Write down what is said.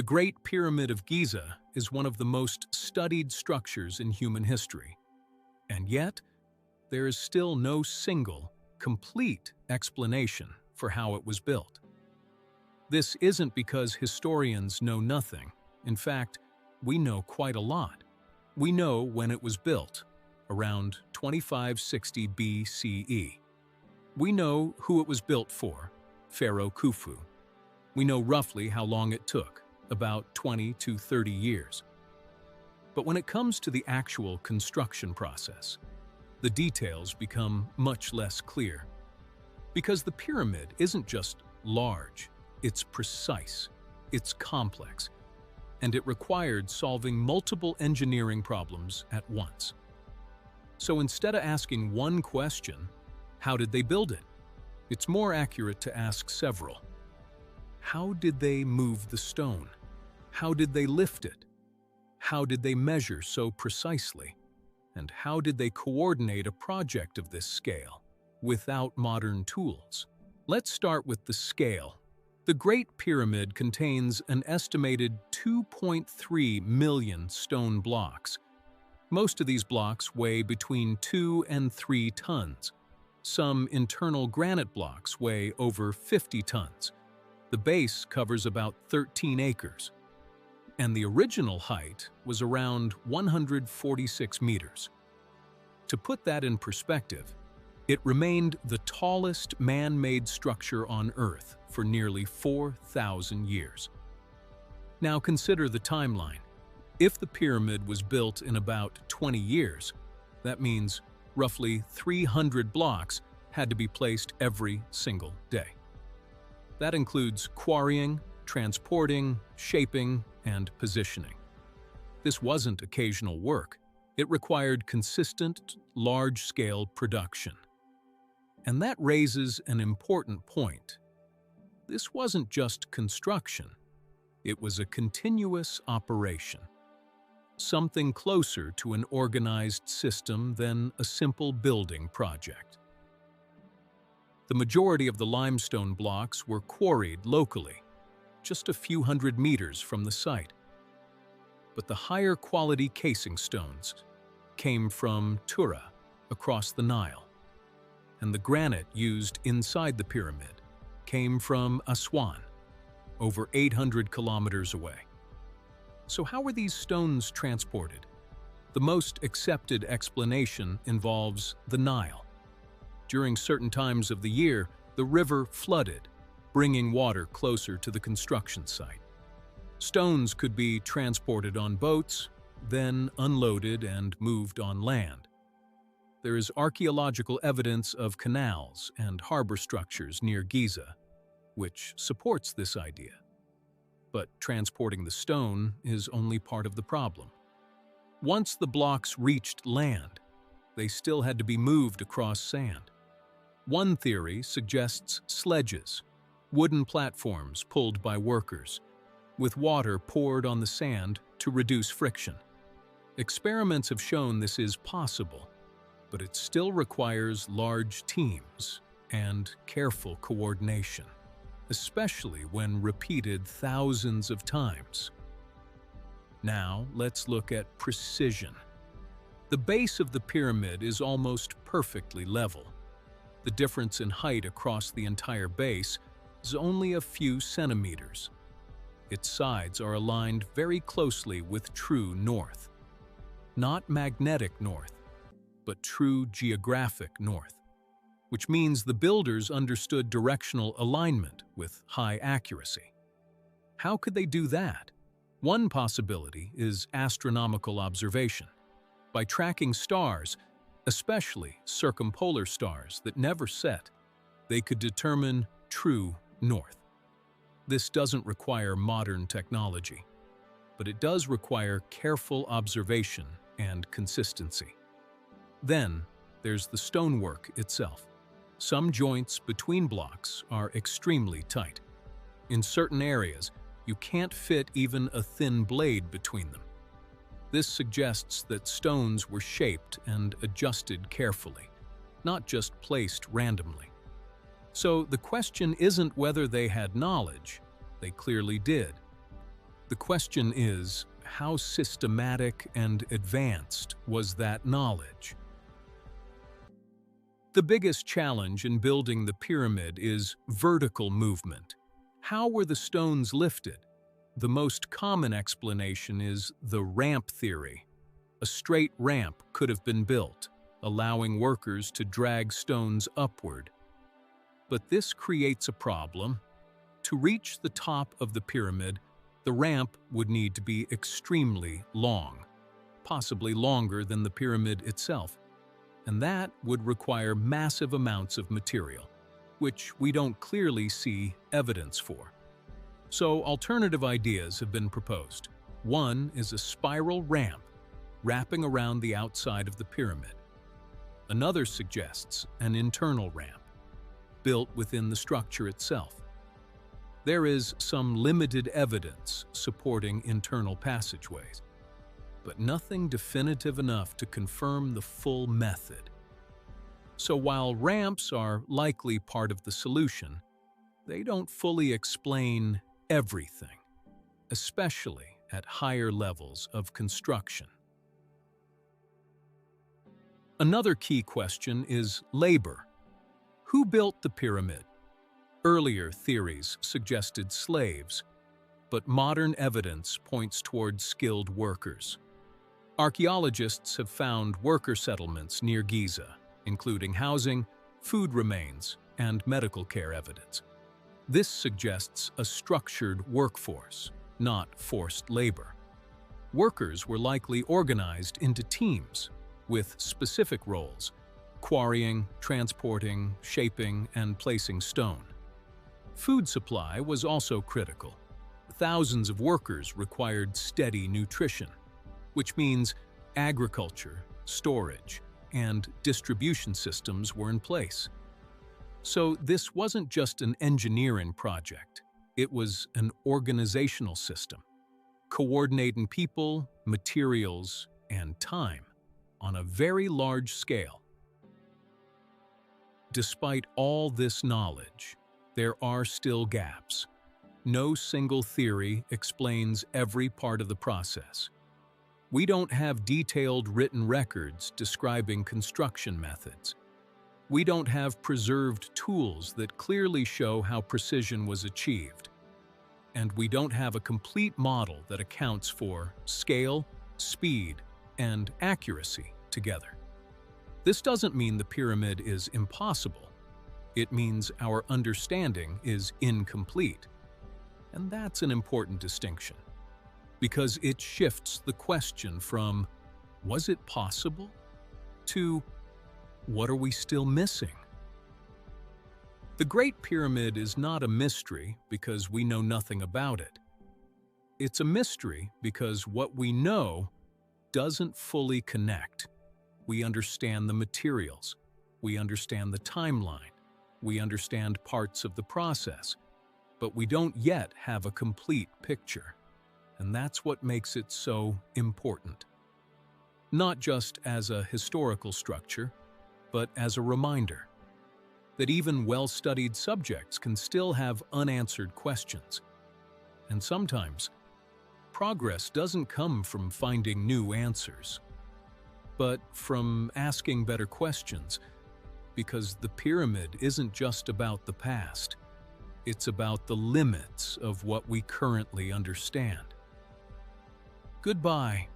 The Great Pyramid of Giza is one of the most studied structures in human history. And yet, there is still no single, complete explanation for how it was built. This isn't because historians know nothing. In fact, we know quite a lot. We know when it was built, around 2560 BCE. We know who it was built for, Pharaoh Khufu. We know roughly how long it took, about 20 to 30 years. But when it comes to the actual construction process, the details become much less clear. Because the pyramid isn't just large, it's precise, it's complex, and it required solving multiple engineering problems at once. So instead of asking one question, how did they build it? It's more accurate to ask several. How did they move the stone? How did they lift it? How did they measure so precisely? And how did they coordinate a project of this scale without modern tools? Let's start with the scale. The Great Pyramid contains an estimated 2.3 million stone blocks. Most of these blocks weigh between 2 and 3 tons. Some internal granite blocks weigh over 50 tons. The base covers about 13 acres. And the original height was around 146 meters. To put that in perspective, it remained the tallest man-made structure on Earth for nearly 4,000 years. Now consider the timeline. If the pyramid was built in about 20 years, that means roughly 300 blocks had to be placed every single day. That includes quarrying, transporting, shaping, and positioning. This wasn't occasional work. It required consistent, large-scale production. And that raises an important point. This wasn't just construction. It was a continuous operation. Something closer to an organized system than a simple building project. The majority of the limestone blocks were quarried locally, just a few hundred meters from the site. But the higher quality casing stones came from Tura, across the Nile, and the granite used inside the pyramid came from Aswan, over 800 kilometers away. So how were these stones transported? The most accepted explanation involves the Nile. During certain times of the year, the river flooded, bringing water closer to the construction site. Stones could be transported on boats, then unloaded and moved on land. There is archaeological evidence of canals and harbor structures near Giza, which supports this idea. But transporting the stone is only part of the problem. Once the blocks reached land, they still had to be moved across sand. One theory suggests sledges, wooden platforms pulled by workers, with water poured on the sand to reduce friction. Experiments have shown this is possible, but it still requires large teams and careful coordination, especially when repeated thousands of times. Now, let's look at precision. The base of the pyramid is almost perfectly level. The difference in height across the entire base is only a few centimeters. Its sides are aligned very closely with true north. Not magnetic north, but true geographic north, which means the builders understood directional alignment with high accuracy. How could they do that? One possibility is astronomical observation. By tracking stars, especially circumpolar stars that never set, they could determine true north. This doesn't require modern technology, but it does require careful observation and consistency. Then, there's the stonework itself. Some joints between blocks are extremely tight. In certain areas, you can't fit even a thin blade between them. This suggests that stones were shaped and adjusted carefully, not just placed randomly. So the question isn't whether they had knowledge, they clearly did. The question is, how systematic and advanced was that knowledge? The biggest challenge in building the pyramid is vertical movement. How were the stones lifted? The most common explanation is the ramp theory. A straight ramp could have been built, allowing workers to drag stones upward. But this creates a problem. To reach the top of the pyramid, the ramp would need to be extremely long, possibly longer than the pyramid itself, and that would require massive amounts of material, which we don't clearly see evidence for. So alternative ideas have been proposed. One is a spiral ramp wrapping around the outside of the pyramid. Another suggests an internal ramp, built within the structure itself. There is some limited evidence supporting internal passageways, but nothing definitive enough to confirm the full method. So while ramps are likely part of the solution, they don't fully explain everything, especially at higher levels of construction. Another key question is labor. Who built the pyramid? Earlier theories suggested slaves, but modern evidence points toward skilled workers. Archaeologists have found worker settlements near Giza, including housing, food remains, and medical care evidence. This suggests a structured workforce, not forced labor. Workers were likely organized into teams with specific roles: quarrying, transporting, shaping, and placing stone. Food supply was also critical. Thousands of workers required steady nutrition, which means agriculture, storage, and distribution systems were in place. So this wasn't just an engineering project, it was an organizational system, coordinating people, materials, and time on a very large scale. Despite all this knowledge, there are still gaps. No single theory explains every part of the process. We don't have detailed written records describing construction methods. We don't have preserved tools that clearly show how precision was achieved. And we don't have a complete model that accounts for scale, speed, and accuracy together. This doesn't mean the pyramid is impossible. It means our understanding is incomplete. And that's an important distinction, because it shifts the question from, was it possible, to, what are we still missing? The Great Pyramid is not a mystery because we know nothing about it. It's a mystery because what we know doesn't fully connect. We understand the materials, we understand the timeline, we understand parts of the process, but we don't yet have a complete picture. And that's what makes it so important. Not just as a historical structure, but as a reminder that even well-studied subjects can still have unanswered questions. And sometimes, progress doesn't come from finding new answers, but from asking better questions, because the pyramid isn't just about the past. It's about the limits of what we currently understand. Goodbye.